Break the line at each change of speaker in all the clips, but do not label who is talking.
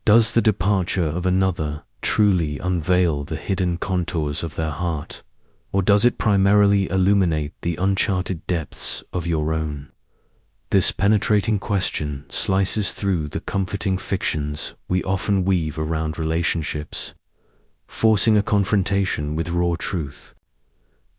Does the departure of another truly unveil the hidden contours of their heart, or does it primarily illuminate the uncharted depths of your own? This penetrating question slices through the comforting fictions we often weave around relationships, forcing a confrontation with raw truth.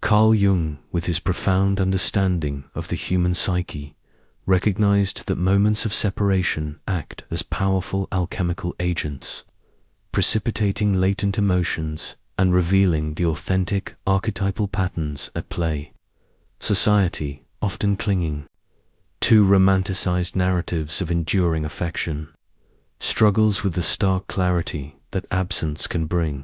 Carl Jung, with his profound understanding of the human psyche, recognized that moments of separation act as powerful alchemical agents, precipitating latent emotions and revealing the authentic archetypal patterns at play. Society, often clinging to romanticized narratives of enduring affection, struggles with the stark clarity that absence can bring,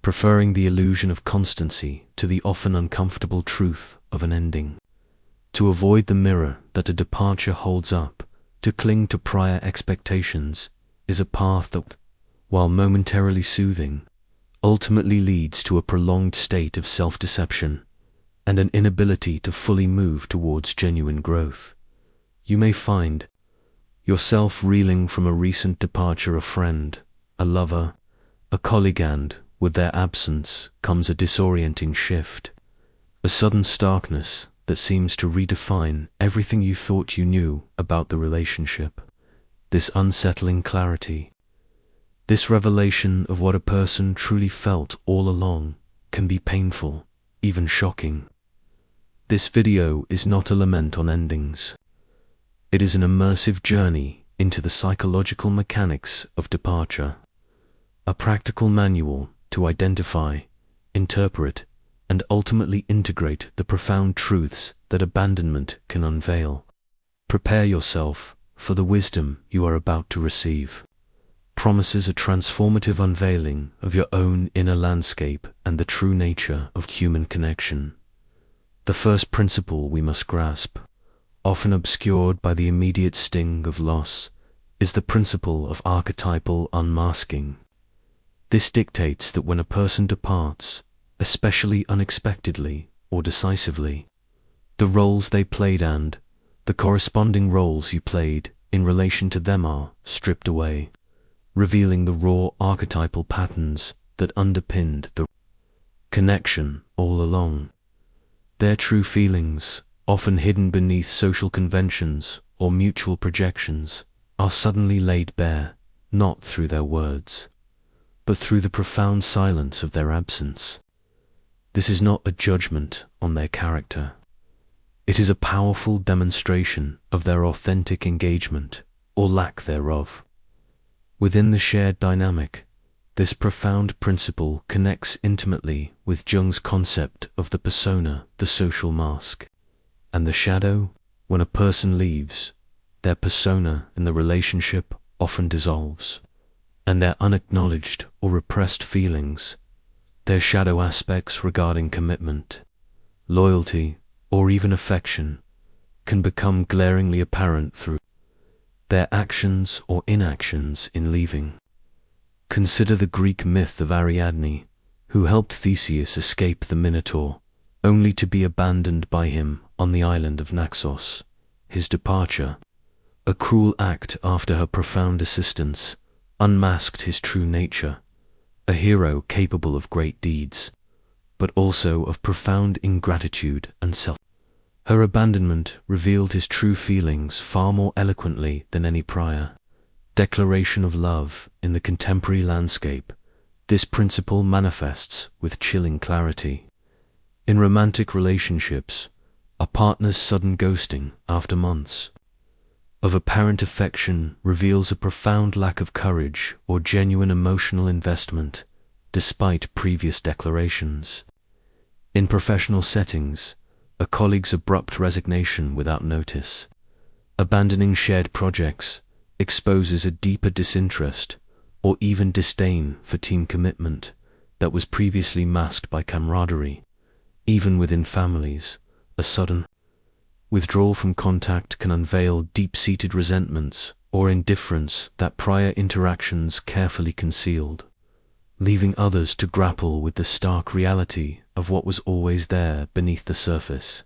preferring the illusion of constancy to the often uncomfortable truth of an ending. To avoid the mirror that a departure holds up, to cling to prior expectations, is a path that, while momentarily soothing, ultimately leads to a prolonged state of self-deception and an inability to fully move towards genuine growth. You may find yourself reeling from a recent departure, a friend, a lover, a colleague, and with their absence comes a disorienting shift, a sudden starkness that seems to redefine everything you thought you knew about the relationship. This unsettling clarity, this revelation of what a person truly felt all along, can be painful, even shocking. This video is not a lament on endings. It is an immersive journey into the psychological mechanics of departure, a practical manual to identify, interpret, and ultimately integrate the profound truths that abandonment can unveil. Prepare yourself, for the wisdom you are about to receive promises a transformative unveiling of your own inner landscape and the true nature of human connection. The first principle we must grasp, often obscured by the immediate sting of loss, is the principle of archetypal unmasking. This dictates that when a person departs, especially unexpectedly or decisively, the roles they played and the corresponding roles you played in relation to them are stripped away, revealing the raw archetypal patterns that underpinned the connection all along. Their true feelings, often hidden beneath social conventions or mutual projections, are suddenly laid bare, not through their words, but through the profound silence of their absence. This is not a judgment on their character. It is a powerful demonstration of their authentic engagement, or lack thereof. Within the shared dynamic, this profound principle connects intimately with Jung's concept of the persona, the social mask, and the shadow. When a person leaves, their persona in the relationship often dissolves, and their unacknowledged or repressed feelings, their shadow aspects regarding commitment, loyalty, or even affection, can become glaringly apparent through their actions or inactions in leaving. Consider the Greek myth of Ariadne, who helped Theseus escape the Minotaur, only to be abandoned by him on the island of Naxos. His departure, a cruel act after her profound assistance, unmasked his true nature, a hero capable of great deeds, but also of profound ingratitude and self. Her abandonment revealed his true feelings far more eloquently than any prior declaration of love in the contemporary landscape. This principle manifests with chilling clarity in romantic relationships. A partner's sudden ghosting after months of apparent affection reveals a profound lack of courage or genuine emotional investment, despite previous declarations. In professional settings, a colleague's abrupt resignation without notice, abandoning shared projects, exposes a deeper disinterest or even disdain for team commitment that was previously masked by camaraderie. Even within families, a sudden withdrawal from contact can unveil deep-seated resentments or indifference that prior interactions carefully concealed, leaving others to grapple with the stark reality of what was always there beneath the surface.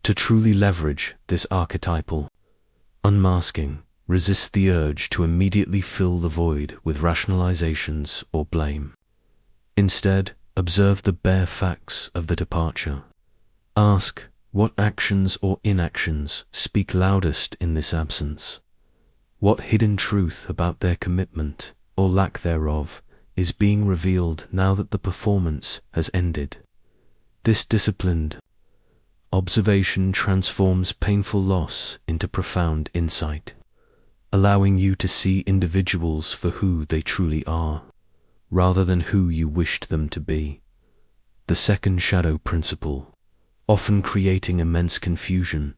To truly leverage this archetypal unmasking, resist the urge to immediately fill the void with rationalizations or blame. Instead, observe the bare facts of the departure. Ask, what actions or inactions speak loudest in this absence? What hidden truth about their commitment, or lack thereof, is being revealed now that the performance has ended? This disciplined observation transforms painful loss into profound insight, allowing you to see individuals for who they truly are, rather than who you wished them to be. The second shadow principle, often creating immense confusion,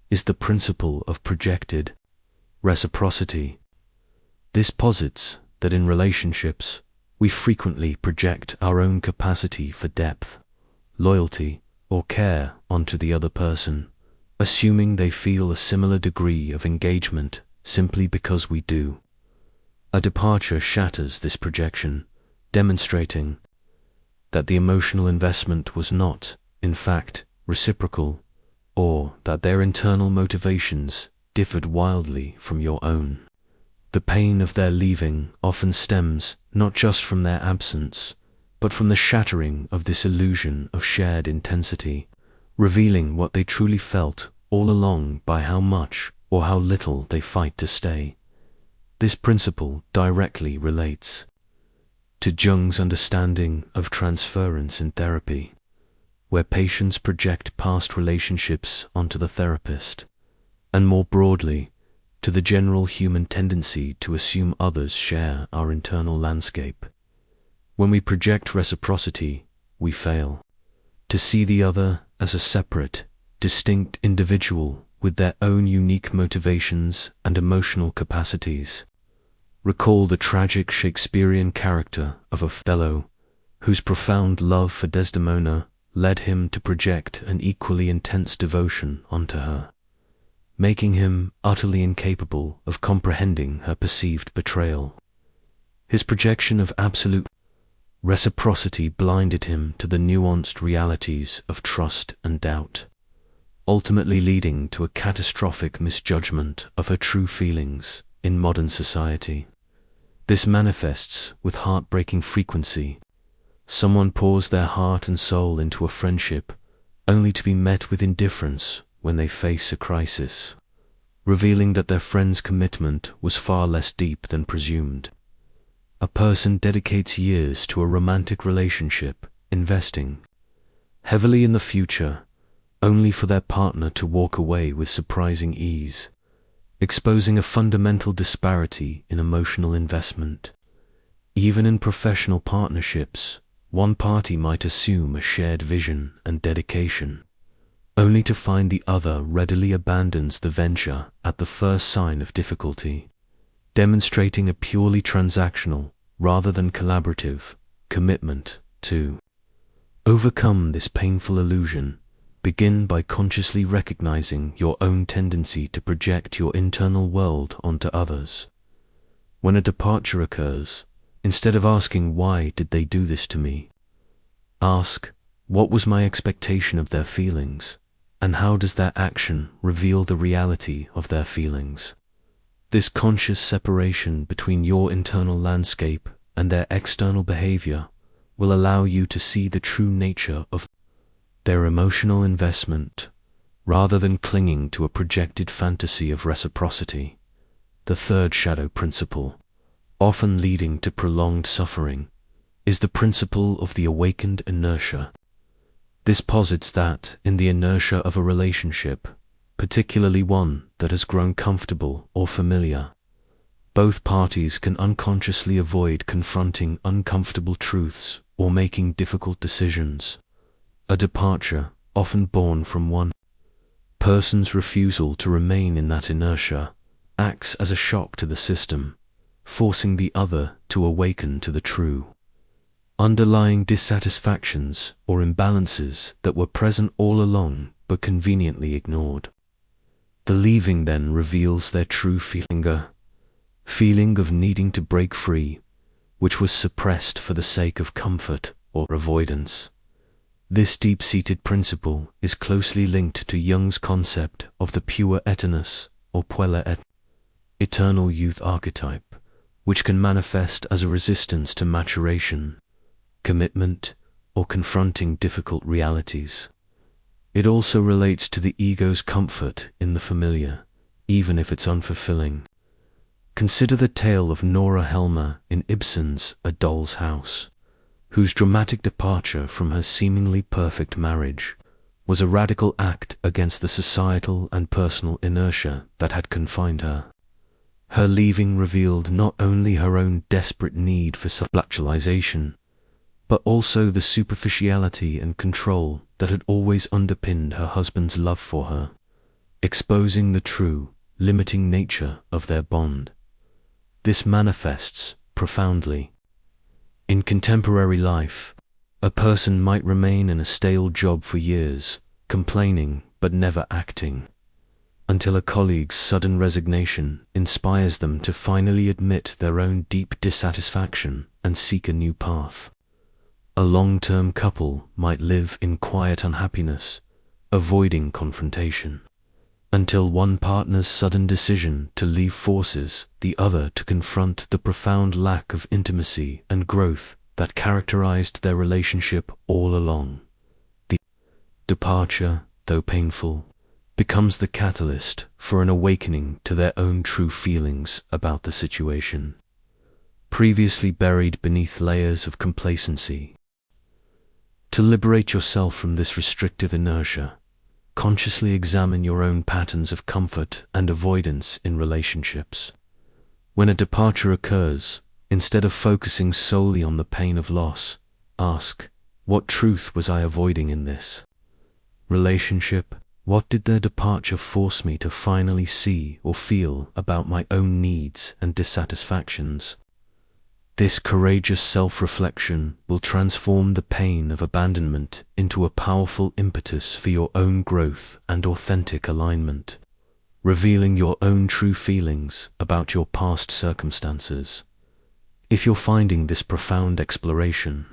is the principle of projected reciprocity. This posits that in relationships, we frequently project our own capacity for depth, loyalty, or care onto the other person, assuming they feel a similar degree of engagement simply because we do. A departure shatters this projection, demonstrating that the emotional investment was not, in fact, reciprocal, or that their internal motivations differed wildly from your own. The pain of their leaving often stems not just from their absence, but from the shattering of this illusion of shared intensity, revealing what they truly felt all along by how much or how little they fight to stay. This principle directly relates to Jung's understanding of transference in therapy, where patients project past relationships onto the therapist, and more broadly, to the general human tendency to assume others share our internal landscape. When we project reciprocity, we fail to see the other as a separate, distinct individual with their own unique motivations and emotional capacities. Recall the tragic Shakespearean character of Othello, whose profound love for Desdemona led him to project an equally intense devotion onto her, making him utterly incapable of comprehending her perceived betrayal. His projection of absolute reciprocity blinded him to the nuanced realities of trust and doubt, ultimately leading to a catastrophic misjudgment of her true feelings in modern society. This manifests with heartbreaking frequency. Someone pours their heart and soul into a friendship, only to be met with indifference when they face a crisis, revealing that their friend's commitment was far less deep than presumed. A person dedicates years to a romantic relationship, investing heavily in the future, only for their partner to walk away with surprising ease, exposing a fundamental disparity in emotional investment. Even in professional partnerships, one party might assume a shared vision and dedication, only to find the other readily abandons the venture at the first sign of difficulty, demonstrating a purely transactional, rather than collaborative, commitment to overcome this painful illusion. Begin by consciously recognizing your own tendency to project your internal world onto others. When a departure occurs, instead of asking why did they do this to me, ask what was my expectation of their feelings, and how does their action reveal the reality of their feelings. This conscious separation between your internal landscape and their external behavior will allow you to see the true nature of their emotional investment, rather than clinging to a projected fantasy of reciprocity. The third shadow principle, often leading to prolonged suffering, is the principle of the awakened inertia. This posits that, in the inertia of a relationship, particularly one that has grown comfortable or familiar, both parties can unconsciously avoid confronting uncomfortable truths or making difficult decisions. A departure, often born from one person's refusal to remain in that inertia, acts as a shock to the system, forcing the other to awaken to the true underlying dissatisfactions or imbalances that were present all along but conveniently ignored. The leaving then reveals their true feeling of needing to break free, which was suppressed for the sake of comfort or avoidance. This deep-seated principle is closely linked to Jung's concept of the pure etinus or puella et. eternal youth archetype, which can manifest as a resistance to maturation, commitment, or confronting difficult realities. It also relates to the ego's comfort in the familiar, even if it's unfulfilling. Consider the tale of Nora Helmer in Ibsen's A Doll's House, whose dramatic departure from her seemingly perfect marriage was a radical act against the societal and personal inertia that had confined her. Her leaving revealed not only her own desperate need for self-actualization, but also the superficiality and control that had always underpinned her husband's love for her, exposing the true, limiting nature of their bond. This manifests profoundly. In contemporary life, a person might remain in a stale job for years, complaining but never acting, until a colleague's sudden resignation inspires them to finally admit their own deep dissatisfaction and seek a new path. A long-term couple might live in quiet unhappiness, avoiding confrontation, until one partner's sudden decision to leave forces the other to confront the profound lack of intimacy and growth that characterized their relationship all along. The departure, though painful, becomes the catalyst for an awakening to their own true feelings about the situation, previously buried beneath layers of complacency. To liberate yourself from this restrictive inertia, consciously examine your own patterns of comfort and avoidance in relationships. When a departure occurs, instead of focusing solely on the pain of loss, ask, what truth was I avoiding in this relationship? What did their departure force me to finally see or feel about my own needs and dissatisfactions? This courageous self-reflection will transform the pain of abandonment into a powerful impetus for your own growth and authentic alignment, revealing your own true feelings about your past circumstances. If you're finding this profound exploration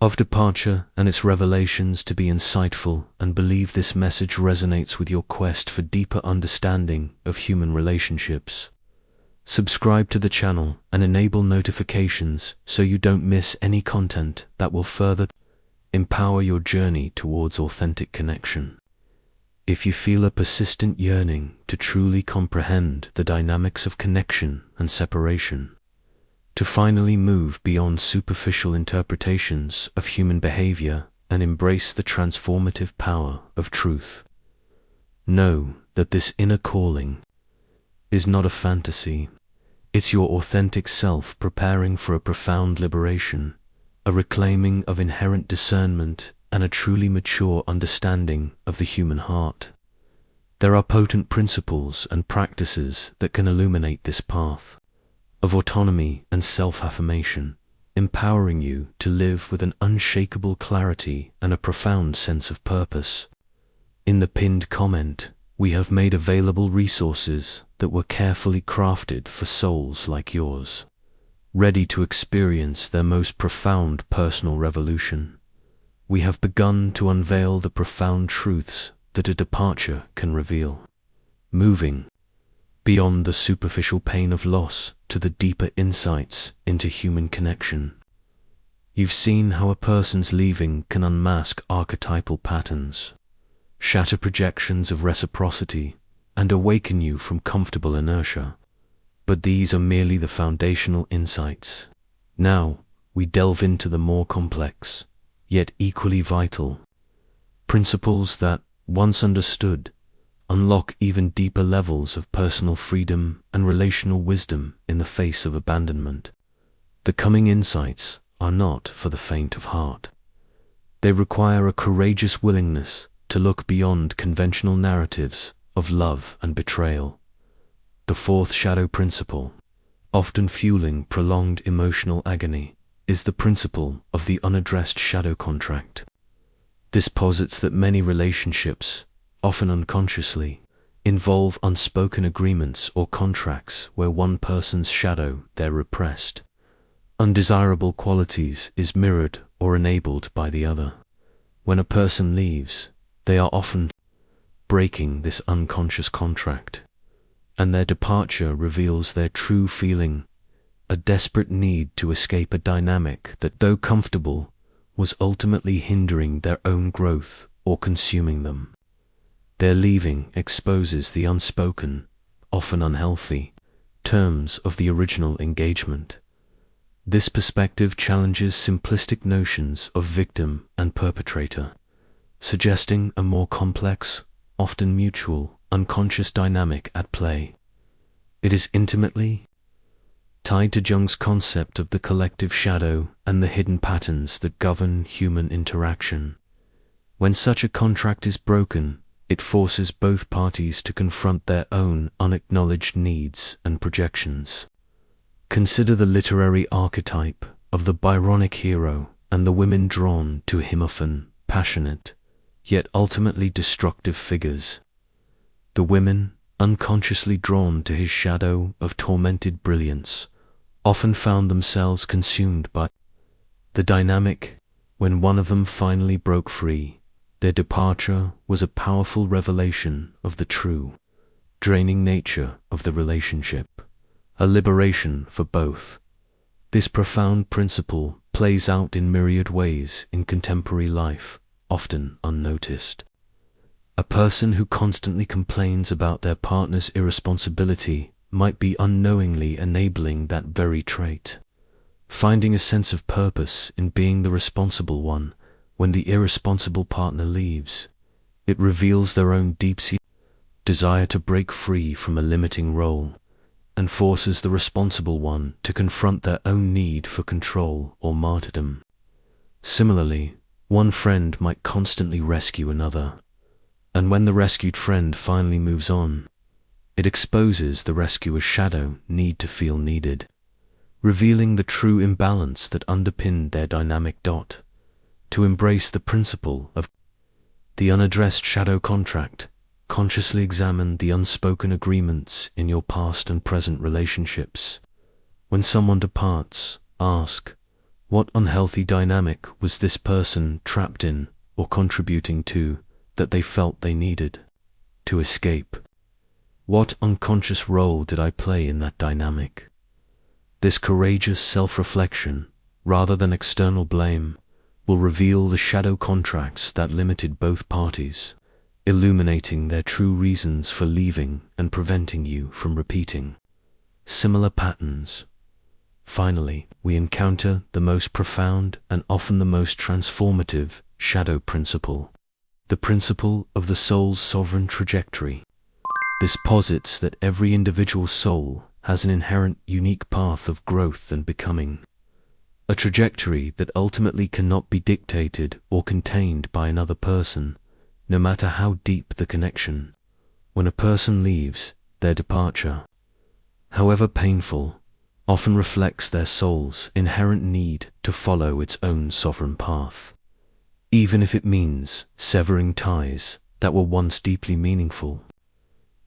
of departure and its revelations to be insightful and believe this message resonates with your quest for deeper understanding of human relationships, subscribe to the channel and enable notifications so you don't miss any content that will further empower your journey towards authentic connection. If you feel a persistent yearning to truly comprehend the dynamics of connection and separation, to finally move beyond superficial interpretations of human behavior and embrace the transformative power of truth, know that this inner calling is not a fantasy. It's your authentic self preparing for a profound liberation, a reclaiming of inherent discernment, and a truly mature understanding of the human heart. There are potent principles and practices that can illuminate this path of autonomy and self-affirmation, empowering you to live with an unshakable clarity and a profound sense of purpose. In the pinned comment, we have made available resources that were carefully crafted for souls like yours, ready to experience their most profound personal revolution. We have begun to unveil the profound truths that a departure can reveal, moving beyond the superficial pain of loss to the deeper insights into human connection. You've seen how a person's leaving can unmask archetypal patterns, shatter projections of reciprocity, and awaken you from comfortable inertia. But these are merely the foundational insights. Now, we delve into the more complex, yet equally vital, principles that, once understood, unlock even deeper levels of personal freedom and relational wisdom in the face of abandonment. The coming insights are not for the faint of heart. They require a courageous willingness to look beyond conventional narratives of love and betrayal. The fourth shadow principle, often fueling prolonged emotional agony, is the principle of the unaddressed shadow contract. This posits that many relationships, often unconsciously, involve unspoken agreements or contracts where one person's shadow, their repressed, undesirable qualities, is mirrored or enabled by the other. When a person leaves, they are often breaking this unconscious contract, and their departure reveals their true feeling, a desperate need to escape a dynamic that, though comfortable, was ultimately hindering their own growth or consuming them. Their leaving exposes the unspoken, often unhealthy, terms of the original engagement. This perspective challenges simplistic notions of victim and perpetrator, suggesting a more complex, often mutual, unconscious dynamic at play. It is intimately tied to Jung's concept of the collective shadow and the hidden patterns that govern human interaction. When such a contract is broken, it forces both parties to confront their own unacknowledged needs and projections. Consider the literary archetype of the Byronic hero and the women drawn to him, often passionate, yet ultimately destructive figures. The women, unconsciously drawn to his shadow of tormented brilliance, often found themselves consumed by the dynamic. When one of them finally broke free, their departure was a powerful revelation of the true, draining nature of the relationship, a liberation for both. This profound principle plays out in myriad ways in contemporary life, often unnoticed. A person who constantly complains about their partner's irresponsibility might be unknowingly enabling that very trait. Finding a sense of purpose in being the responsible one when the irresponsible partner leaves, it reveals their own deep-seated desire to break free from a limiting role, and forces the responsible one to confront their own need for control or martyrdom. Similarly, one friend might constantly rescue another, and when the rescued friend finally moves on, it exposes the rescuer's shadow need to feel needed, revealing the true imbalance that underpinned their dynamic. To embrace the principle of the unaddressed shadow contract, consciously examine the unspoken agreements in your past and present relationships. When someone departs, ask, what unhealthy dynamic was this person trapped in or contributing to that they felt they needed to escape? What unconscious role did I play in that dynamic? This courageous self-reflection, rather than external blame, will reveal the shadow contracts that limited both parties, illuminating their true reasons for leaving and preventing you from repeating similar patterns. Finally, we encounter the most profound and often the most transformative shadow principle, the principle of the soul's sovereign trajectory. This posits that every individual soul has an inherent unique path of growth and becoming, a trajectory that ultimately cannot be dictated or contained by another person, no matter how deep the connection. When a person leaves, their departure, however painful, often reflects their soul's inherent need to follow its own sovereign path, even if it means severing ties that were once deeply meaningful.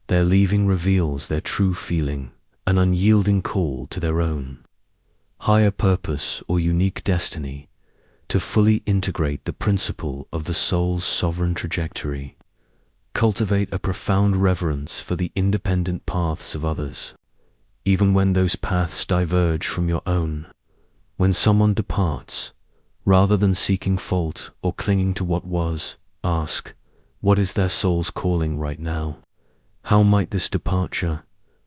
Their leaving reveals their true feeling, an unyielding call to their own higher purpose or unique destiny, to fully integrate the principle of the soul's sovereign trajectory. Cultivate a profound reverence for the independent paths of others, even when those paths diverge from your own. When someone departs, rather than seeking fault or clinging to what was, ask, what is their soul's calling right now? How might this departure,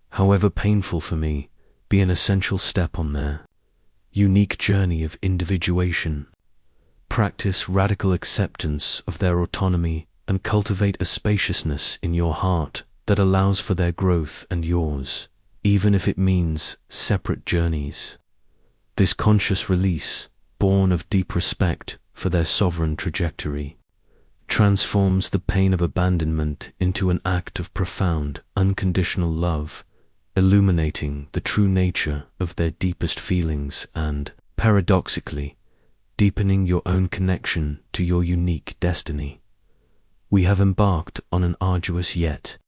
however painful for me, be an essential step on their unique journey of individuation? Practice radical acceptance of their autonomy and cultivate a spaciousness in your heart that allows for their growth and yours, even if it means separate journeys. This conscious release, born of deep respect for their sovereign trajectory, transforms the pain of abandonment into an act of profound, unconditional love, illuminating the true nature of their deepest feelings and, paradoxically, deepening your own connection to your unique destiny. We have embarked on an arduous yet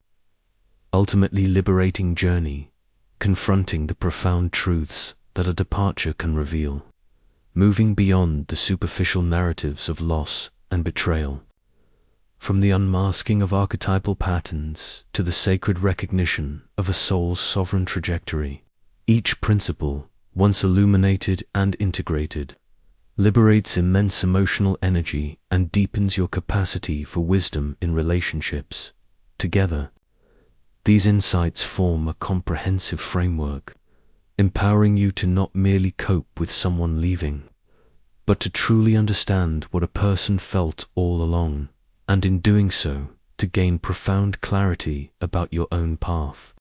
ultimately liberating journey, confronting the profound truths that a departure can reveal, moving beyond the superficial narratives of loss and betrayal. From the unmasking of archetypal patterns to the sacred recognition of a soul's sovereign trajectory, each principle, once illuminated and integrated, liberates immense emotional energy and deepens your capacity for wisdom in relationships. Together, these insights form a comprehensive framework, empowering you to not merely cope with someone leaving, but to truly understand what a person felt all along, and in doing so, to gain profound clarity about your own path.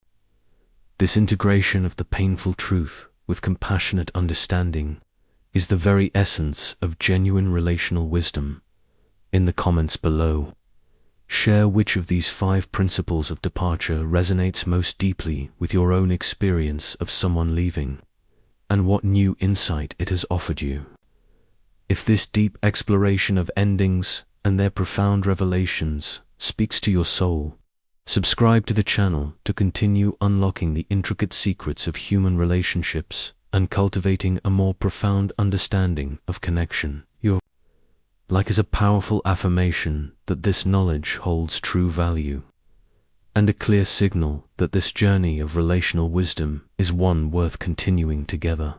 This integration of the painful truth with compassionate understanding is the very essence of genuine relational wisdom. In the comments below, share which of these 5 principles of departure resonates most deeply with your own experience of someone leaving, and what new insight it has offered you. If this deep exploration of endings and their profound revelations speaks to your soul, subscribe to the channel to continue unlocking the intricate secrets of human relationships and cultivating a more profound understanding of connection. Your like is a powerful affirmation that this knowledge holds true value, and a clear signal that this journey of relational wisdom is one worth continuing together.